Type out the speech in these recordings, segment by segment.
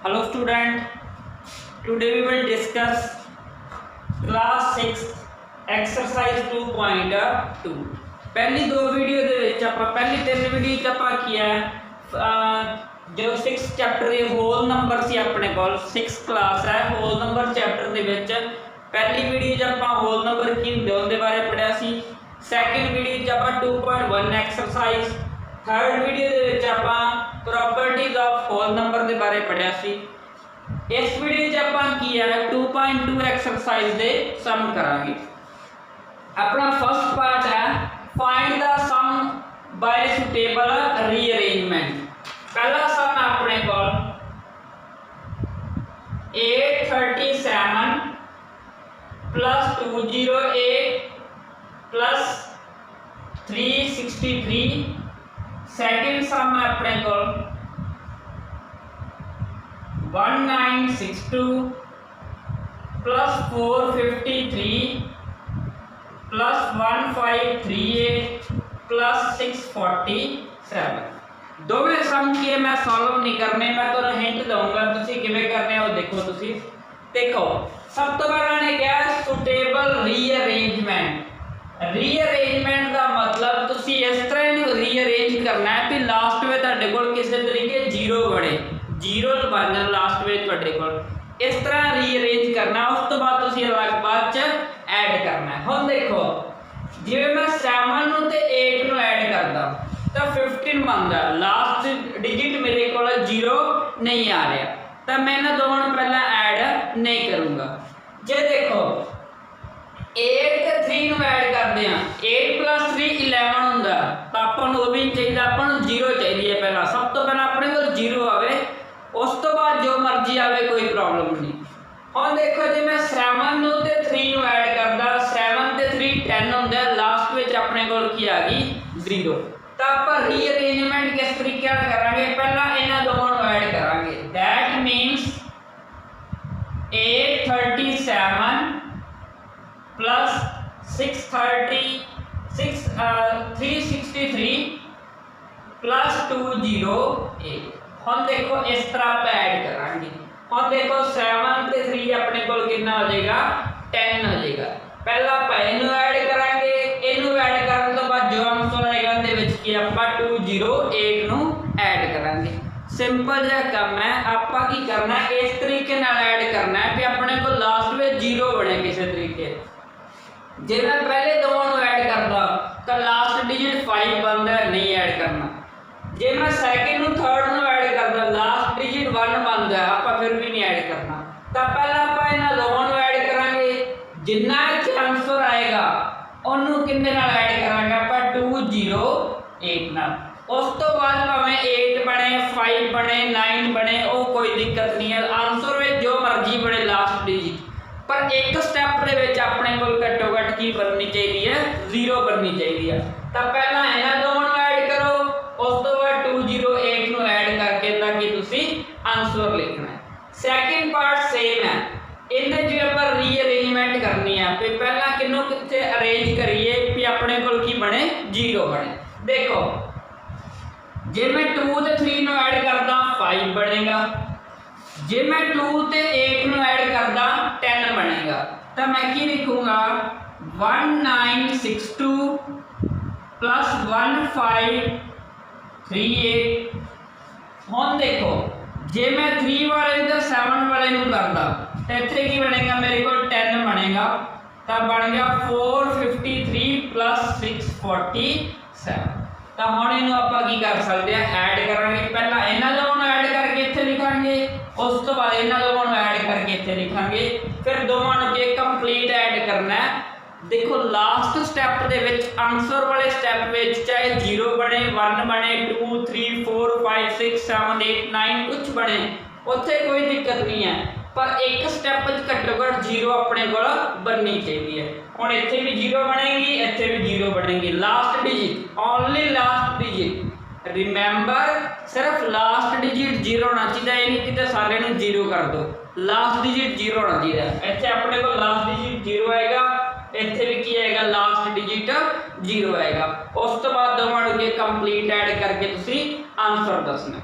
Hello student, today we will discuss class 6 exercise 2.2। पहली दो video ਦੇ ਵਿੱਚ ਆਪਾਂ ਪਹਿਲੀ ਤਿੰਨ ਵੀਡੀਓ ਚ ਆਪਾਂ ਕੀ ਹੈ जो 6 ਚੈਪਟਰ ਦੇ ਹੋਲ ਨੰਬਰ ਸੀ ਆਪਣੇ ਕੋਲ 6 ਕਲਾਸ ਹੈ ਹੋਲ ਨੰਬਰ ਚੈਪਟਰ ਦੇ ਵਿੱਚ ਪਹਿਲੀ ਵੀਡੀਓ ਚ ਆਪਾਂ ਹੋਲ ਨੰਬਰ ਕੀ ਹੁੰਦੇ ਉਹਦੇ ਬਾਰੇ ਪੜਿਆ ਸੀ। ਸੈਕਿੰਡ ਵੀਡੀਓ ਚ ਆਪਾਂ 2.1 ਐਕਸਰਸਾਈਜ਼ थर्ड वीडियो दे विच आपां प्रॉपर्टीज ऑफ होल नंबर दे बारे पढ़िया सी। इस वीडियो च आपां की है 2.2 एक्सरसाइज दे सम करांगे। अपना फर्स्ट पार्ट है find the sum by suitable rearrangement. पहला सम अपने कोल 837 प्लस 208 प्लस 363। सेकंड सम है अपने को 1962 प्लस 453 प्लस 1538 प्लस 647। दोवें सम के मैं सॉल्व नहीं करने, मैं तो हिंट दूंगा तुसी किवें करने हो। देखो सब तो पहला ने क्या सुटेबल रीअरेंजमेंट। रीअरेंजमेंट का मतलब तुसी इस तरह इन्हू रीअरेंज करना है भी लास्ट में तुहाडे कोल किसी तरीके जीरो बने, जीरो बन लास्ट में तुहाडे कोल इस तरह रीअरेंज करना। उस तो बाद तुसी अलग बाद च ऐड करना है। हुण देखो जिवें मैं 7 नूं ते 8 नूं ऐड करदा तां 15 बनदा, लास्ट डिजिट मेरे कोल जीरो नहीं आ रहा तां मैं इन्हां दोवां नूं पहलां ऐड नहीं करूँगा। जे देखो 8 ਤੇ 3 ਨੂੰ ਐਡ ਕਰਦੇ ਆ 8 + 3 11 ਹੁੰਦਾ ਤਾਂ ਆਪਾਂ ਨੂੰ ਉਹ ਵੀ ਚਾਹੀਦਾ, ਆਪਾਂ ਨੂੰ 0 ਚਾਹੀਦੀ ਹੈ। ਪਹਿਲਾਂ ਸਭ ਤੋਂ ਪਹਿਲਾਂ ਆਪਣੇ ਕੋਲ 0 ਆਵੇ, ਉਸ ਤੋਂ ਬਾਅਦ ਜੋ ਮਰਜ਼ੀ ਆਵੇ ਕੋਈ ਪ੍ਰੋਬਲਮ ਨਹੀਂ। ਹੁਣ ਦੇਖੋ ਜੇ ਮੈਂ 7 ਨੂੰ ਤੇ 3 ਨੂੰ ਐਡ ਕਰਦਾ 7 ਤੇ 3 10 ਹੁੰਦਾ, ਲਾਸਟ ਵਿੱਚ ਆਪਣੇ ਕੋਲ ਕੀ ਆ ਗਈ 0। ਤਾਂ ਆਪਾਂ ਰੀਅਰੇਂਜਮੈਂਟ ਕਿਸ ਤਰੀਕੇ ਨਾਲ ਕਰਾਂਗੇ, ਪਹਿਲਾਂ ਇਹਨਾਂ ਦੋਵਾਂ ਨੂੰ ਐਡ ਕਰਾਂਗੇ। That means 837 plus 363 plus 208। हम देखो इस तरह आप ऐड करांगे। हम देखो 7 ते 3 अपने कोल कितना हो जाएगा 10 हो जाएगा। पहला आप इनू ऐड करांगे, इनू ऐड करने तो बाद जो आंसर आएगा उहदे विच की आपां 208 नू ऐड करांगे। सिंपल जिहा काम है। आपां की करना इस तरीके नाल ऐड करना है कि अपने को लास्ट में 0 बने किसी तरीके। जे मैं पहले दोवां नूं ऐड करदा तो लास्ट डिजिट 5 बनदा, नहीं ऐड करना। जे मैं सैकेंड नूं थर्ड नूं ऐड करदा लास्ट डिजिट 1 बनदा, आपां फिर भी नहीं ऐड करना। तो पहला आपां इन्हां दोवां नूं ऐड करांगे, जिन्ना इत्थे आंसर आएगा ओनू किन्ने नाल ऐड करांगे आपां 208 नाल। उस तो बाद भावें 8 बने 5 बने 9 बने वो कोई दिक्कत नहीं है, आंसर में जो मर्जी बने लास्ट डिजिट, पर एक स्टैप दे विच अपने कोल घट्टो घट की बननी चाहिए है 0 बननी चाहिए। तो पहला इन्हां दोवां नूं ऐड करो, उस तो बाद 208 नूं ऐड करके ताकि तुसी आंसर लिखना है। सैकेंड पार्ट सेम है, इन्हें जो आपां रीअरेंजमेंट करनी है कि पहला किन्नू कित्थे अरेंज करिए कि अपने कोल की बने 0 बने। देखो जे मैं 2 ते 3 नूं ऐड करदा 5 बनेगा, जे मैं 2 ते 8 नूं ऐड करदा 10 बनेगा। तो मैं की लिखूंगा 1962 प्लस 1538। हुण देखो जे मैं 3 वाले तो 7 वाले नूं करदा तो इत्थे की बनेगा मेरे को 10 बनेगा, तो बन गया 453 प्लस 647। तो हुण इहनूं आपां की कर सकते हैं ऐड करांगे। पहला इन्हां दोवां नूं ऐड करके इत्थे लिखांगे, उस तो बाद इन्हां दोवां नूं ऐड करके इत्थे लिखांगे, फिर दोवां नूं जे कंप्लीट ऐड करना है। देखो लास्ट स्टैप दे विच आंसर वाले स्टैप विच चाहे 0 बने 1 बने 2 3 4 5 6 7 8 9 कुछ बने उत्थे कोई दिक्कत नहीं है, पर एक स्टैप घट्टो घट 0 अपने कोल बननी चाहिए। हुण इत्थे भी 0 बनेगी, इत्थे भी 0 बनेगी, last digit only last digit. Remember सिर्फ लास्ट डिजिट 0 होना चाहिए, ये नहीं कि सारे नूं 0 कर दो, लास्ट डिजिट 0 होना चाहिए। इत्थे अपने को लास्ट डिजिट 0 आएगा, इत्थे भी की आएगा लास्ट डिजिट 0 आएगा। उस तो बाद दोवां नूं कंप्लीट ऐड करके तुसीं आंसर दसना।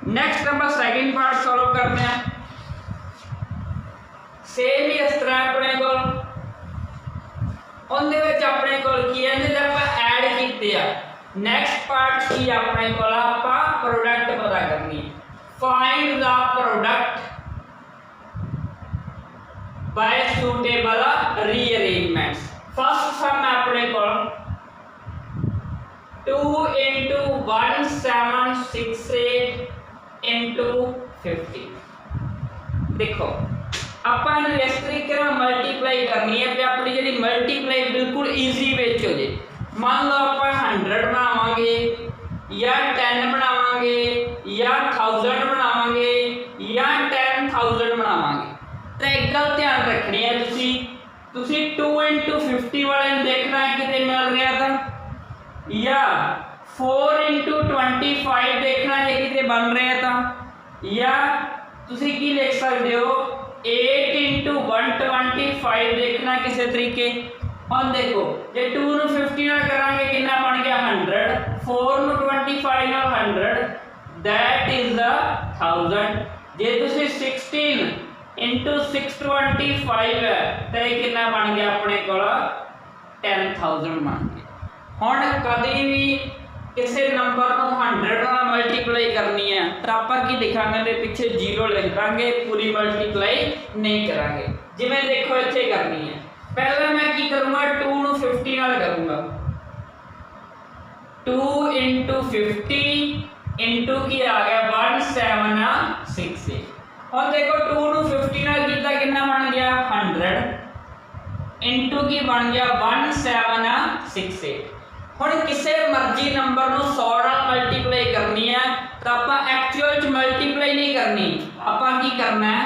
नैक्सट ਆਪਾਂ सैकेंड पार्ट सॉल्व करते हैं। सेम ही इस तरह अपने को ਉਹਦੇ ਵਿੱਚ ਆਪਣੇ ਕੋਲ ਕੀ ਹੈ ਜੇ ਆਪਾਂ ਐਡ ਕੀਤੇ ਆ। ਨੈਕਸਟ ਪਾਰਟ ਕੀ ਆਪਣੇ ਕੋਲ ਆਪਾਂ प्रोडक्ट पता करनी है। Find the product by suitable rearrangements. First sum अपने को 2 into 1768 into 50। देखो अपन इस तरीके ना मल्टीप्लाई करनी है पे अपनी जी मल्टीप्लाई बिल्कुल ईजी विच हो जाए। मान लो आप 100 बनावांगे या 10 बनावांगे या 1000 बनावांगे या 10,000 बनावांगे। तो एक गल ध्यान रखनी है तुसी 2 into 50 वाले देखना है कितने मिल रहा था या 4 into 25 देखना है कितने बन रहा था या तुसी की लिख सकते हो 8 into 125 देखना किसी तरीके। हम देखो जे 2 ਨੂੰ 50 ਨਾਲ ਕਰਾਂਗੇ ਕਿੰਨਾ ਬਣ ਗਿਆ 100, 4 ਨੂੰ 25 ਨਾਲ 100 that is the 1000। ਜੇ ਤੁਸੀਂ 16 into 625 ਹੈ ਤੇ ਕਿੰਨਾ ਬਣ ਗਿਆ ਆਪਣੇ ਕੋਲ 10000 ਬਣ ਗਿਆ। ਹੁਣ ਕਦੀ ਵੀ ਕਿਸੇ ਨੰਬਰ ਨੂੰ 100 ਨਾਲ ਮਲਟੀਪਲਾਈ ਕਰਨੀ ਹੈ ਤਾਂ ਆਪਾਂ ਕੀ ਲਿਖਾਂਗੇ ਦੇ ਪਿੱਛੇ 0 ਲਿਖ ਦਾਂਗੇ, ਪੂਰੀ ਮਲਟੀਪਲਾਈ ਨਹੀਂ ਕਰਾਂਗੇ। ਜਿਵੇਂ ਦੇਖੋ ਇੱਥੇ ਕਰਨੀ ਹੈ पहले मैं की करूंगा 2 ਨੂੰ 50 ਨਾਲ करूंगा 2 into 50 into की आ गया 1768। और देखो 2 ਨੂੰ 50 ਨਾਲ ਕੀਤਾ कितना बन गया 100 into की बन गया 1768। ਹੁਣ ਕਿਸੇ ਮਰਜ਼ੀ ਨੰਬਰ ਨੂੰ 100 ਨਾਲ ਮਲਟੀਪਲਾਈ ਕਰਨੀ ਹੈ ਤਾਂ ਆਪਾਂ ਐਕਚੁਅਲ ਚ ਮਲਟੀਪਲਾਈ ਨਹੀਂ ਕਰਨੀ। ਆਪਾਂ ਕੀ ਕਰਨਾ ਹੈ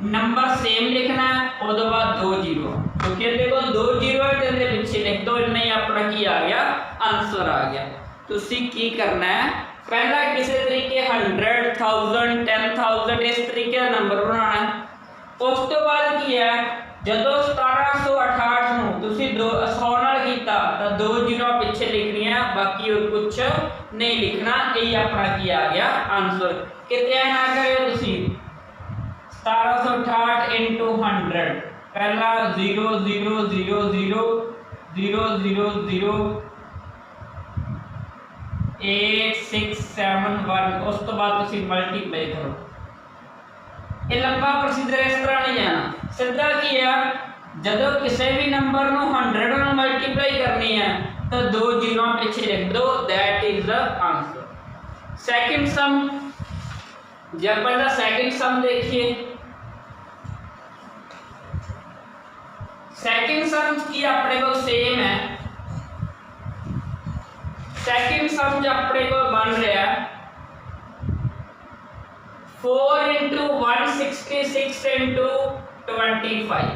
नंबर सेम लिखना है और तो बाद 2 0 क्योंकि देखो 2 0 है तो पीछे लिख दो नहीं अपना की आ गया आंसर आ गया। तुसी की करना है पहला किसी तरीके 100 1000 10000 इस तरीके का नंबर बनाना है। उस तो बाद की है जदों 1768 ਨੂੰ ਤੁਸੀਂ 100 ਨਾਲ ਕੀਤਾ ਤਾਂ 2 0 ਪਿੱਛੇ ਲਿਖਣੀ ਹੈ ਬਾਕੀ और कुछ नहीं लिखना। यही अपना की आ गया आंसर। कितने ना करियो ਤੁਸੀਂ 1768 into 100 पहला 0 0 0 0 0 0 0 8 6 7 1 उस तो बाद तुसी मल्टीप्लाई करो। ये लंबा प्रोसीजर इस तरह नहीं जाना सीधा की है जदों किसी भी नंबर ਨੂੰ 100 ਨਾਲ मल्टीप्लाई करनी है तो 2 0 पीछे लिख दो that is the answer. Second सम जब पहला सेकंड सम देखिए सेकंड सम की अपने को सेम है। सेकंड सम जो अपने को बन रहा है 4 into 166 into 25।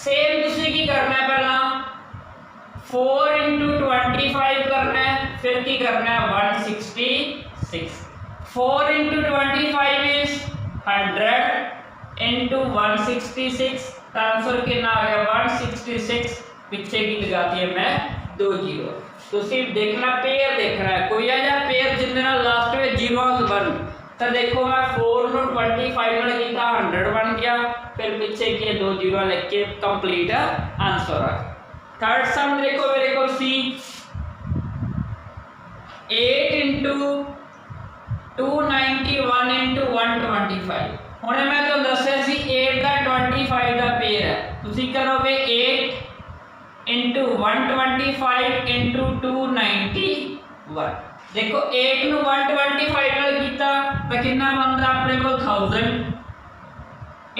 सेम तुसी की करना है पहला 4 into 25 करना है फिर की करना है 166। 4 into 25 is 100 into 166 आंसर कितना आ गया 166 पीछे की लगाती है मैं 2 0। तो सिर्फ देखना पेयर देखना है कोई आजा पेयर जिंदे लास्ट में 0 बन तो देखो मैं 4 ਨੂੰ 25 ਨਾਲ ਕੀਤਾ 100 बन गया फिर पीछे की 2 0 लिख के कंप्लीट आंसर आ। थर्ड सम देखो मेरे को सी 8 into 291 into 125। ਹੁਣ मैं तो दस्या सी 8 ਦਾ 25 ਦਾ पेयर है ਤੁਸੀਂ ਕਰੋਗੇ 8 into 125 into 291। देखो 8 ਨੂੰ 125 ਨਾਲ ਕੀਤਾ ਤਾਂ ਕਿੰਨਾ ਬਣਦਾ ਆਪਣੇ ਕੋਲ 1000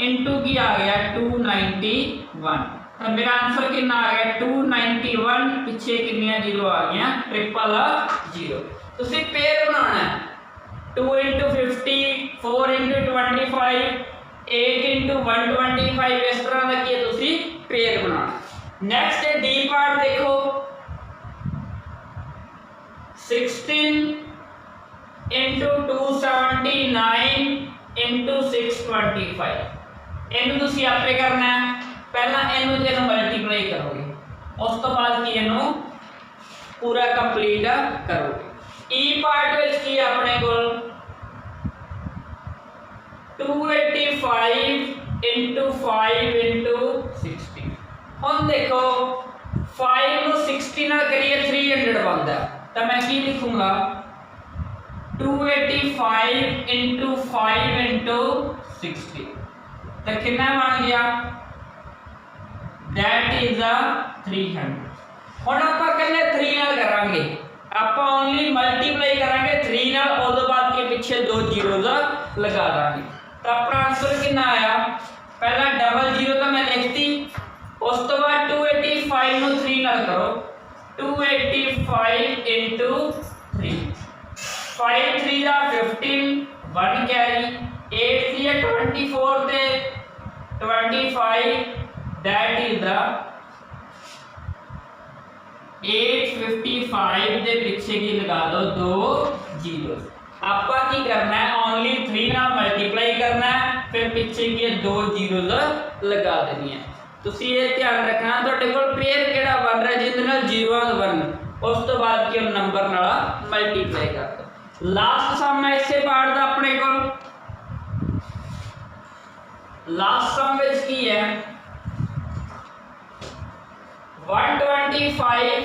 into ਕੀ ਆ ਗਿਆ 291। तो मेरा आंसर कितना आ गया 291 पीछे कितनी जीरो आ गया 000। तो सिर्फ पेयर बनाना है 2 into 50 4 into 25 8 into 125 इस तरह का किया तुसी पेयर बनाना। नेक्स्ट है डी पार्ट देखो 16 into 279 into 625 इनू तुसी आपे करना है पहला इनू जे मल्टीप्लाई करोगे उस तो बाद की इनू पूरा कंप्लीट करोगे। ई पार्ट विच की अपने कोल 285 इंटू 5 इंटू 60। हम देखो 5 को 60 ना करिए 300 बनता है, तो मैं की लिखूंगा 285 इंटू 5 इंटू 60, तो कितना बन गया, दैट इज अ 300। ਹੁਣ ਆਪਾਂ ਕਹਿੰਦੇ 3 ਨਾਲ ਕਰਾਂਗੇ, ਆਪਾਂ ਓਨਲੀ ਮਲਟੀਪਲਾਈ ਕਰਾਂਗੇ 3 ਨਾਲ, ਉਹਦੇ ਬਾਅਦ के पीछे 2 जीरोस लगा देंगे, तो अपना आंसर कितना आया, पहला डबल जीरो तो मैं लिखती, उस तो बाद 285 ਨੂੰ 3 ਨਾਲ करो, 285 into 3, 5 3 ਦਾ 15, 1 कैरी, 8 3 24 ਤੇ 25, that is the 855 ਦੇ ਪਿੱਛੇ ਕੀ ਲਗਾ ਦੋ 2 जीरोस। आपका की करना है, ओनली 3 ना मल्टीप्लाई करना है, फिर पीछे की 2 जीरोस लगा देनी है। तुसी ये ध्यान रखना ਤੁਹਾਡੇ ਕੋਲ पेयर ਕਿਹੜਾ ਬਣ ਰਿਹਾ ਜਿਹਦੇ ਨਾਲ जीरोस बन, ਉਸ ਤੋਂ ਬਾਅਦ ਕੀ ਨੰਬਰ ਨਾਲ ਮਲਟੀਪਲਾਈ ਕਰ ਦੋ। ਲਾਸਟ ਸਮ ਹੈ ਇਸੇ ਪਾਰਟ ਦਾ ਆਪਣੇ ਕੋਲ, ਲਾਸਟ ਸਮ ਵਿੱਚ ਕੀ ਹੈ 125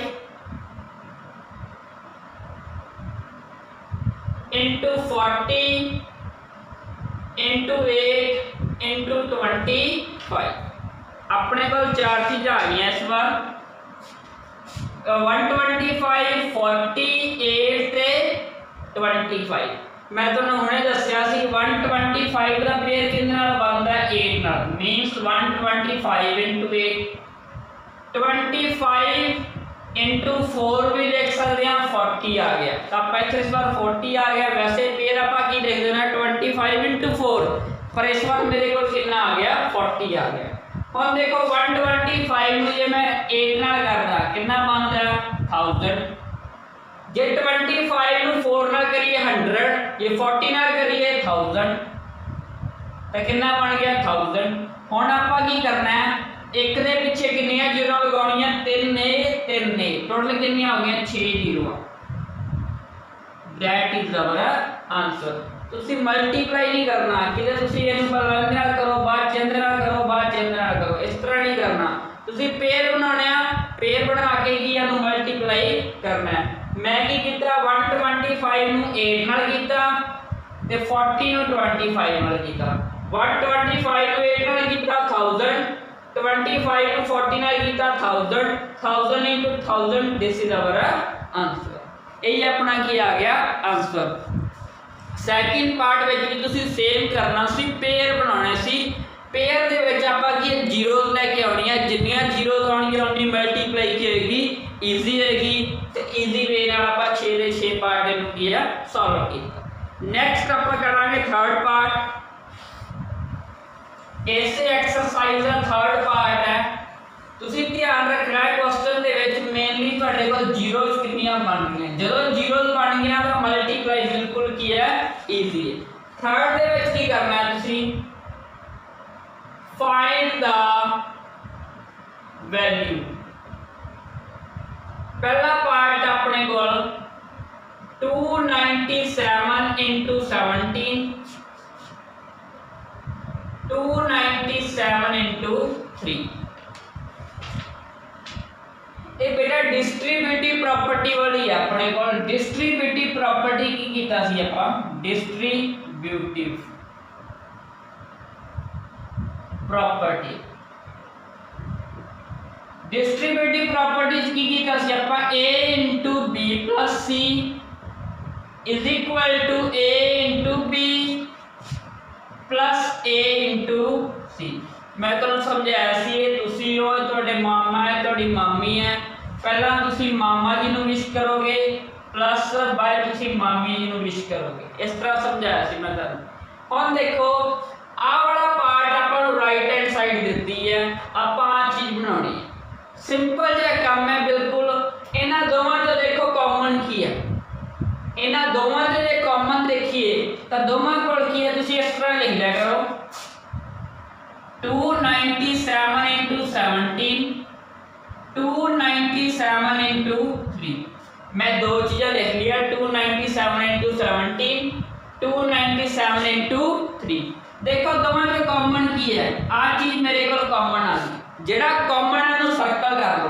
into 40 into 8 into 25। अपने को चार चीज़ आ गई इस बार, 125 40 8 ਤੇ 25। मैं तो ਹੁਣੇ ਦੱਸਿਆ ਸੀ 125 ਦਾ ਪੇਅਰ ਕਿੰਨੇ ਨਾਲ ਬਣਦਾ ਹੈ 8 ਨਾਲ, ਮੀਨਸ 125 into 8, 25 इंटू 4 भी देख सकते हैं 40 आ गया, तो आप इस बार 40 आ गया, वैसे पेयर आप की देख देना 25 इंटू 4, पर इस बार मेरे को कितना आ गया 40 आ गया। हम देखो 125 में ये मैं 8 नाल करदा कितना बनता है 1000, जे 25 ਨੂੰ 4 ਨਾਲ ਕਰੀਏ 100, ये 40 ਨਾਲ ਕਰੀਏ 1000, तो कितना बन गया 1000। ਹੁਣ ਆਪਾਂ ਕੀ ਕਰਨਾ है, एक दे पीछे कितनी जीरो लगाउणियां 3 ने 3 ने, टोटल कितनी हो गई 6 zero, that is our answer. तुसी मल्टीप्लाई नहीं करना कि तुसी ਇਹਨੂੰ ਬਲਵੰਤ ਨਾਲ करो बाद चंद्र ਨਾਲ करो बाद चंद्र ਨਾਲ करो, इस तरह नहीं करना। तुसी पेयर बनाने आ, पेयर बना के की ਇਹਨੂੰ मल्टीप्लाई करना है। मैं की ਕੀਤਾ 125 ਨੂੰ 8 ਨਾਲ ਕੀਤਾ ਤੇ 40 ਨੂੰ 25 ਨਾਲ ਕੀਤਾ, 125 ਨੂੰ 8 ਨਾਲ ਕੀਤਾ 1000, 25 to 40 ਨਾਲ ਕੀਤਾ 1000, 1000 into 1000, this is our answer। ਇਹ ਆਪਣਾ ਕੀ ਆ ਗਿਆ ਆਨਸਰ। ਸੈਕਿੰਡ ਪਾਰਟ ਵਿੱਚ ਵੀ ਤੁਸੀਂ ਸੇਮ ਕਰਨਾ ਸੀ, ਪੇਅਰ ਬਣਾਉਣੇ ਸੀ। ਪੇਅਰ ਦੇ ਵਿੱਚ ਆਪਾਂ ਕੀ ਜ਼ੀਰੋਜ਼ ਲੈ ਕੇ ਆਉਣੀ ਹੈ, ਜਿੰਨੀਆਂ ਜ਼ੀਰੋਜ਼ ਆਉਣਗੀਆਂ ਉਨੀ ਮਲਟੀਪਲਾਈ ਕੀ ਹੋਏਗੀ ਈਜ਼ੀ ਹੋਏਗੀ, ਤੇ ਈਜ਼ੀ ਵੇ ਨਾਲ ਆਪਾਂ 6 ਦੇ 6 ਪਾਰਟ ਨੂੰ ਕੀ ਆ ਸੋਲਵ ਕੀਤਾ। ਨੈਕਸਟ ਆਪਾਂ ਕਰਾਂਗੇ ਥਰਡ ਪਾਰਟ। इस एक्सरसाइज का थर्ड पार्ट है, तुसी ध्यान रखना है क्वेश्चन दे विच मेनली तुहाडे कोल जीरोस कितनियां बन गईयां, जदों जीरोस बन गईयां तो मल्टीप्लाई बिल्कुल की है इजी है। थर्ड दे विच की करना है, तुसी फाइंड द वैल्यू। पहला पार्ट अपने कोल 297 into 17, 297 into 3। ये बेटा डिस्ट्रीब्यूटिव प्रॉपर्टी वाली है अपने को। डिस्ट्रीब्यूटिव प्रॉपर्टी की कीता सी आपां, डिस्ट्रीब्यूटिव प्रॉपर्टी, डिस्ट्रीब्यूटिव प्रॉपर्टीज की कीता सी आपां a into b plus c is equal to a into b plus A into C. मैं तुहानू समझाया सी तुसी हो तुहाडे मामा है तुहाडी मामी है, पहला तुसी मामा जी नू विश करोगे प्लस बाय तुसी मामी जी नू विश करोगे, इस तरह समझाया सी मैं तुहानू। हुण देखो आ वाला पार्ट आपां नू राइट हैंड साइड दित्ती है, आपां आ चीज़ बनाउणी है, सिंपल जिहा काम है बिल्कुल। इन्हां दोवां चों देखो कॉमन की है, इन्हां दोवां चों जे कॉमन देखिए तो दोवां कोल की है, तुसी इस तरह लिख लिया करो 297 into 17, 297 into 3। मैं दो चीज़ें लिख लिया, 297 into 17, 297 into 3। देखो दोवां चों कॉमन की है, आ चीज़ मेरे को कॉमन आ गई, जिहड़ा कॉमन है उहनूं सर्कल कर लो।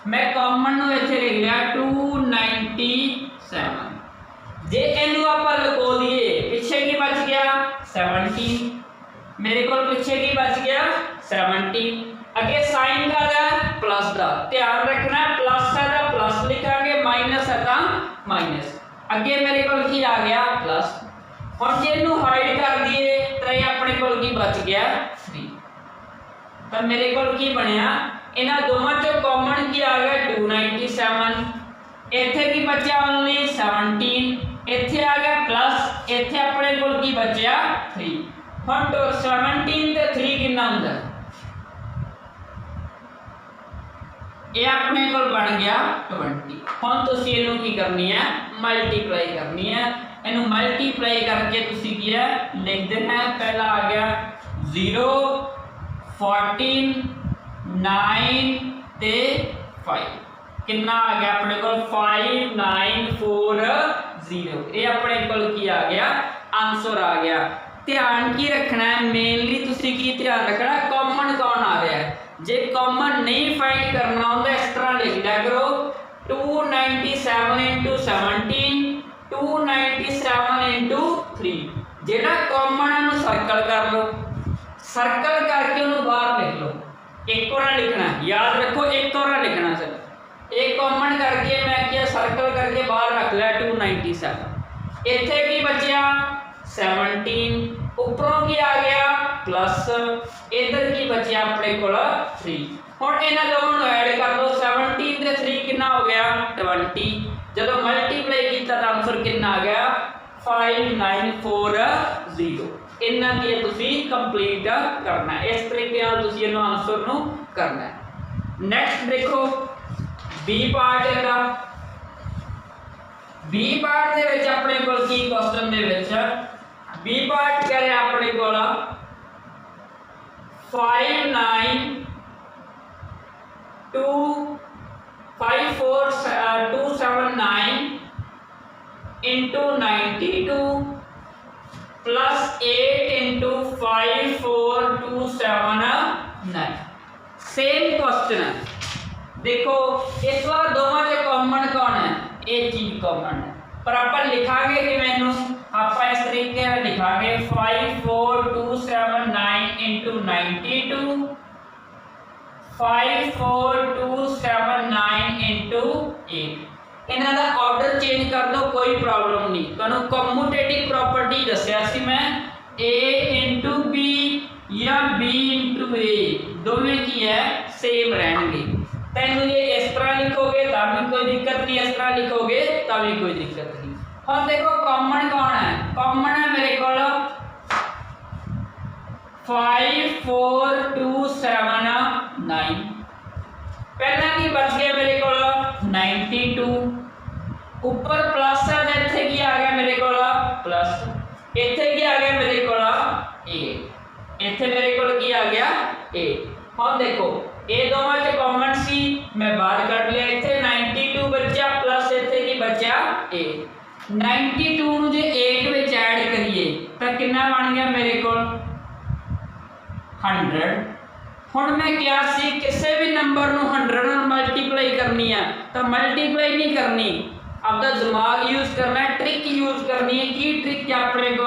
मैं कॉमन नूं इत्थे लिख लिया 297। जे इनू आपां लको दीए पिछे की बच गया 17, मेरे को पिछे की बच गया 17। अगे साइन का है प्लस का, ध्यान रखना प्लस है तो प्लस लिखांगे, माइनस है तो माइनस। अगे मेरे को की आ गया प्लस। हुण जे इनू हाइड कर दिए तो ये अपने को की बच गया 3। तो मेरे को की बनया, इन्हां दोवां चों कॉमन की आ गया 297, इत्थे की बचा ओनली 17, इत्थे आ गया प्लस, इत्थे अपने को की बचा 3। हुण 17 ते 3 कितना हुंदा, ये अपने को बन गया 20। हुण तुसीं इहनूं की करनी है, मल्टीप्लाई करनी है। इहनूं मल्टीप्लाई करके तुसीं की है लिख देना है। पहला आ गया 0 14 9 ते 5, कितना आ गया अपने को 5940। ये अपने को की आ गया आंसर आ गया। ध्यान की रखना है, मेनली तुसीं की ध्यान रखना कॉमन कौन आ रहा है। जे कॉमन नहीं फाइंड करना होता इस तरह लिख लिया करो 297 × 17 297 × 3। जेड़ा कॉमन है उन्हें सर्कल कर लो, सर्कल करके उन्हें बाहर लिख लो। एक और लिखना, याद रखो एक और लिखना सर। एक कॉमन करके मैं क्या सर्कल करके बाहर रख लिया 297, इत्थे की बचा 17, उपरों की आ गया प्लस, इधर की बचा अपने को 3। हुण इन्हां दोवां नूं ऐड कर दो, 17 ते 3 कितना हो गया 20। जदों मल्टीप्लाई किया तो आंसर कितना आ गया 5940। इन्हां की तुसीं कंप्लीट करना है, इस तरीके नाल तुसीं इहनूं आंसर नूं करना है। नैक्सट देखो बी पार्ट इहदा। बी पार्ट दे विच अपने कोल की क्वेश्चन दे विच बी पार्ट कह रहा अपने को 59279 into 92 plus 8 into 54279। Same question है। देखो इस बार दोवां च कॉमन कौन है, ये चीज कॉमन है, पर आप लिखांगे कि मैनू आप इस तरीके से लिखांगे 54279 into 92 54279 into 8। इन्हां दा ऑर्डर चेंज कर दो, कोई प्रॉब्लम नहीं। तुहानू कम्यूटेटिव प्रॉपर्टी दस्सिया सी मैं, A into B या B into A दोवें की है सेम रहेंगे। तैनू ये इस तरह लिखोगे तब भी कोई दिक्कत नहीं, इस तरह लिखोगे तब भी कोई दिक्कत नहीं। हाँ देखो कॉमन कौन है, कॉमन है मेरे को 54279। पहला की बच गया मेरे को 92, ऊपर प्लस है तो इत्थे की आ गया मेरे को प्लस, इत्थे की आ गया मेरे को 8, इत्थे मेरे को की आ गया 8। हाँ देखो ये दोवां च कॉमन सी, मैं बाहर कट लिया, इत्थे 92 बचा प्लस इत्थे की बचा 8। 92 नूं जे 8 विच ऐड करिए तो कितना बन गया मेरे को 100। हुण मैं क्या सी किसी भी नंबर नूं 100 नाल मल्टीप्लाई करनी है तो मल्टीप्लाई नहीं करनी, आपका दिमाग यूज करना है, ट्रिक यूज करनी है। की ट्रिक अपने को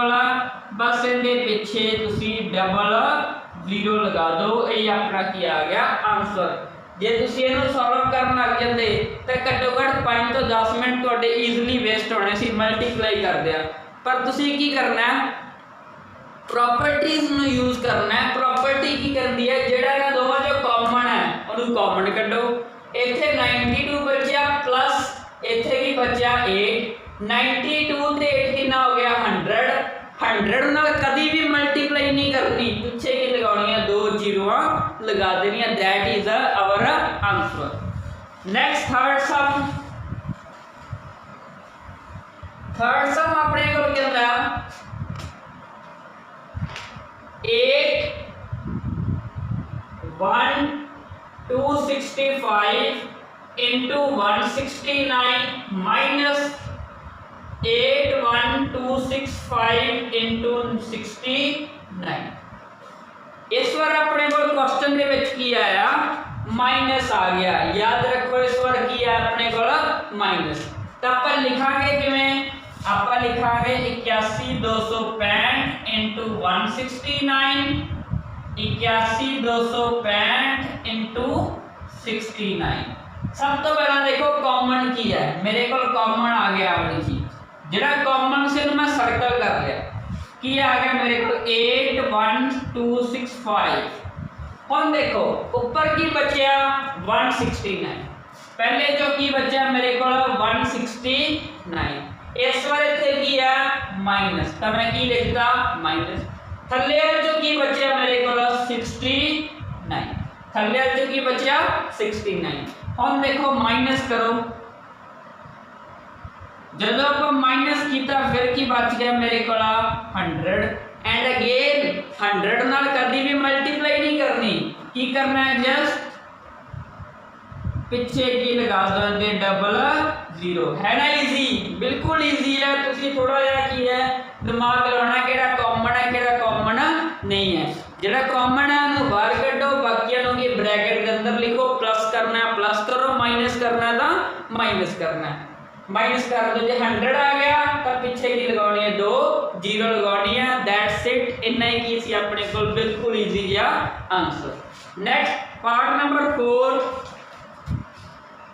बस इहदे पिछे तुसी डबल 0 लगा दो, ये अपना की आ गया आंसर। जे तुसी इहनूं सॉल्व करन लग जांदे तो घट्टो घट्ट 5 तो 10 मिनट तुहाडे ईजिली वेस्ट होने सी मल्टीप्लाई करदिया। पर तुसी की करना है प्रॉपर्टीज नूं यूज करना है। प्रॉपर्टी की करदी है जेड़ा इन्हां दोवां चों कॉमन है उहनूं कॉमन कड्डो। इत्थे 92 बचा प्लस इत्थे की बचा 8, 92 ते 8 कितना हो गया 100। 100 नाल कभी भी मल्टीप्लाई नहीं करनी, पीछे की लगानी है 2 जीरोआं लगा देनी है। That is our answer. Next third sum. Third sum अपने को कहता 8 1 265 into 169 minus 81265 इंटू 69। इस बार अपने को क्वेश्चन दे विच की आया माइनस आ गया। याद रखो इस बार की है अपने को माइनस। तो आप लिखांगे किवें? आप लिखांगे 81265 इंटू 169, 81265 इंटू 69। सब तो पहला देखो कॉमन की है, मेरे को कॉमन आ गया वाली चीज, जिहड़ा कॉमन से मैं सर्कल कर लिया। की आ गया मेरे को 81265। हुण देखो ऊपर की बचा 169, पहले जो की बचा मेरे को 169। इस बार इत्थे की है माइनस, तो मैं की लिखता माइनस। थल्ले जो की बचा मेरे को 69, थल्ले जो की बचा 69। हुण देखो माइनस करो, जब आप माइनस किया फिर की बच गया मेरे को 100 एंड अगेन 100 नाल कभी भी मल्टीप्लाई नहीं करनी। की करना है? जस्ट पिछे की लगा दोगे डबल जीरो। है ना इजी, बिल्कुल इजी है। तुसी थोड़ा जिहा की है दिमाग लाना, किहड़ा कॉमन है किहड़ा कॉमन नहीं है। जिहड़ा कॉमन है उन्हें बाहर कड्डो, बाकियां नूं की ब्रैकेट के अंदर लिखो। प्लस करना है प्लस करो, माइनस करना है तो माइनस करना है। माइनस कर दो, जो 100 आ गया तो पिछे की लगानी है 2 जीरो लगानी है। दैट्स इट, इन्ना ही की सी अपने को, बिल्कुल इजी जिहा आंसर। Next part number 4।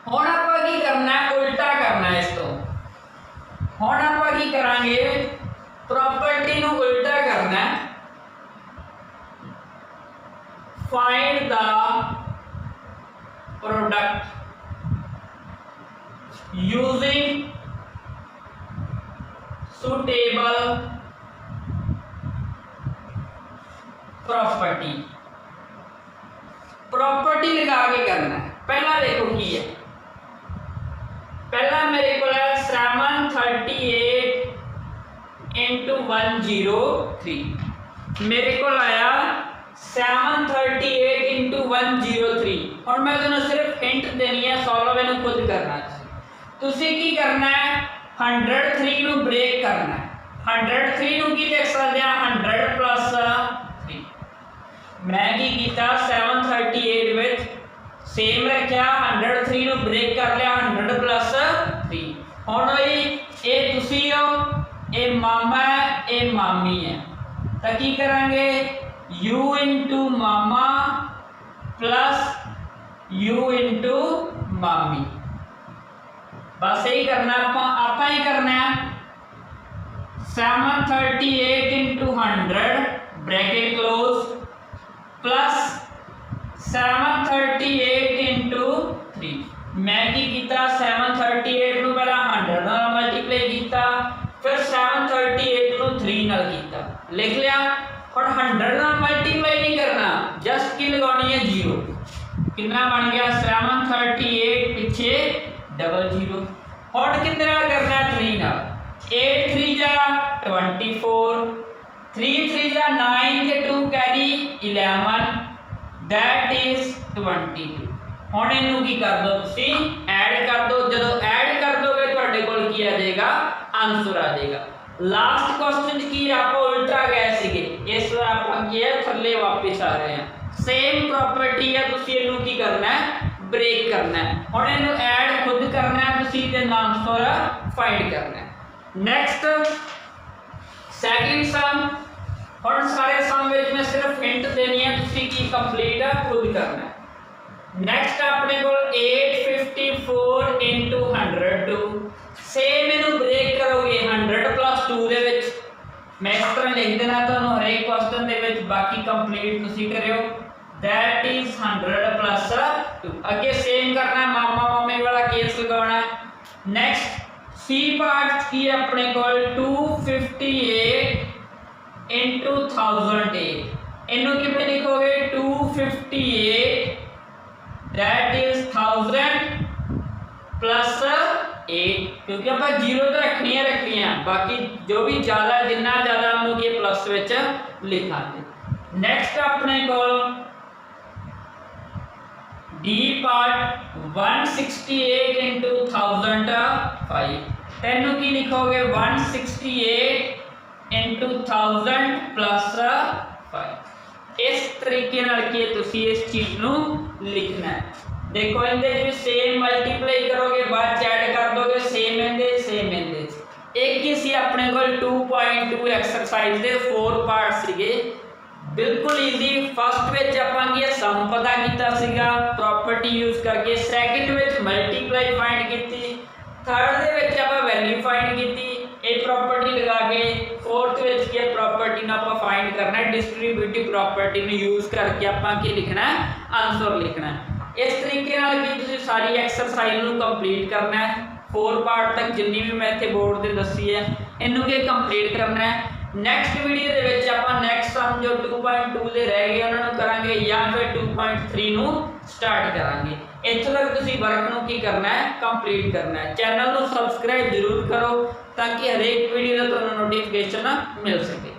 हुण आपां की करना है? उल्टा करना है इस तो। हुण आपां की करांगे? प्रॉपर्टी नूं उल्टा करना है। Find the product using suitable property। Property लगा के करना है। पहला देखो की है, पहला मेरे को 738 इंटू 103। मेरे को आया 738 इंटू 103। और मैं तुहानू सिर्फ हिंट देनी है, सॉल्व इहनू खुद करना है। तुसी की करना है? 103 नू ब्रेक करना है। 103 नू की लिख सकते हैं? 100 प्लस 3। मैं की कीता 738 विच सेम रखा, 103 नू ब्रेक कर लिया, 100 प्लस 3। हुण ये तुसी हो, ये मामा है, ये मामी है, तो की करांगे? u इंटू मामा प्लस u इंटू मामी। बस यही करना है, आपा ही करना है। 738 into 100 bracket close plus 738 into 3। मैं की कीता 738 नू पहला 100 नाल मल्टीप्लाई कीता, फिर 738 नू 3 नाल कीता, लिख लिया। और 100 नाल मल्टीप्लाई नहीं करना, जस्ट की लगानी है 0। कितना बन गया? 738 पिछे डबल जीरो। और कितने नाल करना है? 3 नाल। 8 3 जा 24, 3 3 जा 9 के 2 कैरी 11, दैट इज 22। हुण इनू की कर दो, तुसी ऐड कर दो। जदों ऐड कर दोगे तुहाडे कोल की आ जाएगा? आंसर आ जाएगा। लास्ट क्वेश्चन की आप उल्टा गए सीगे, इस बार आप ये थल्ले वापस आ रहे हैं। सेम प्रॉपर्टी है, तुसी इनू की करना है? ब्रेक करना है। और इन्हें ऐड खुद करना है, तुसी ते आंसर फाइंड करना है। नेक्स्ट सेकंड सम। और सारे सम विच मैं सिर्फ हिंट देनी है, तुसी की कंप्लीट खुद करना है। नेक्स्ट अपने को 854 इंटू 102। सेम इनू ब्रेक करोगे 100 प्लस 2 दे विच। मैं इस तरह लिख देना तुहानू हरेक क्वेश्चन दे विच, बाकी कंप्लीट तुसी करियो। That is 100 plus 2। अगे सेम करना है, मामा मामी वाला केस लगाना है। नेक्स्ट सी पार्ट की अपने को 258 इंटू 1008। इनू कितने लिखोगे? 258 दैट इज 1000 प्लस 8, क्योंकि आप जीरो तो रखनी है, बाकी जो भी ज़्यादा जिन्ना ज़्यादा हम लोग ये प्लस विच लिखा। नेक्स्ट अपने को डी पार्ट 168 इंटू 1005। तेनों की लिखोगे 168 इंटू 1000 प्लस 5। इस तरीके नाल की तुसी इस चीज़ नूं लिखना है। देखो इहदे च सेम मल्टीप्लाई करोगे बाद ऐड कर दोगे सेम इहदे एक ही सी अपने कोल 2.2 एक्सरसाइज दे 4 पार्ट सीगे बिल्कुल ईजी। फर्स्ट विच आपां की सम पता कीता सीगा प्रॉपर्टी यूज करके, सैकेंड विच मल्टीप्लाई फाइंड कीती, थर्ड दे विच आपां वैल्यू फाइंड कीती ए प्रॉपर्टी लगा के, फोर्थ विच की प्रॉपर्टी नूं आपां फाइंड करना है डिस्ट्रीब्यूटिव प्रॉपर्टी नूं यूज करके आपां की लिखना है आंसर लिखना है। इस तरीके नाल की तुसीं सारी एक्सरसाइज नूं कंप्लीट करना है 4 पार्ट तक जिन्नी भी मैं इत्थे बोर्ड ते दसी है इनू के कंप्लीट करना है। नैक्सट वीडियो दे विच आपां नैक्सट सम जो 2.2 दे रह गए उन्हां नूं करांगे या फिर 2.3 नूं स्टार्ट करांगे। इत्थे तक तुसीं वर्क नूं की करना है कंप्लीट करना है। चैनल नूं सबसक्राइब जरूर करो ताकि हर एक वीडियो दा तुहानूं नोटिफिकेशन मिल सके।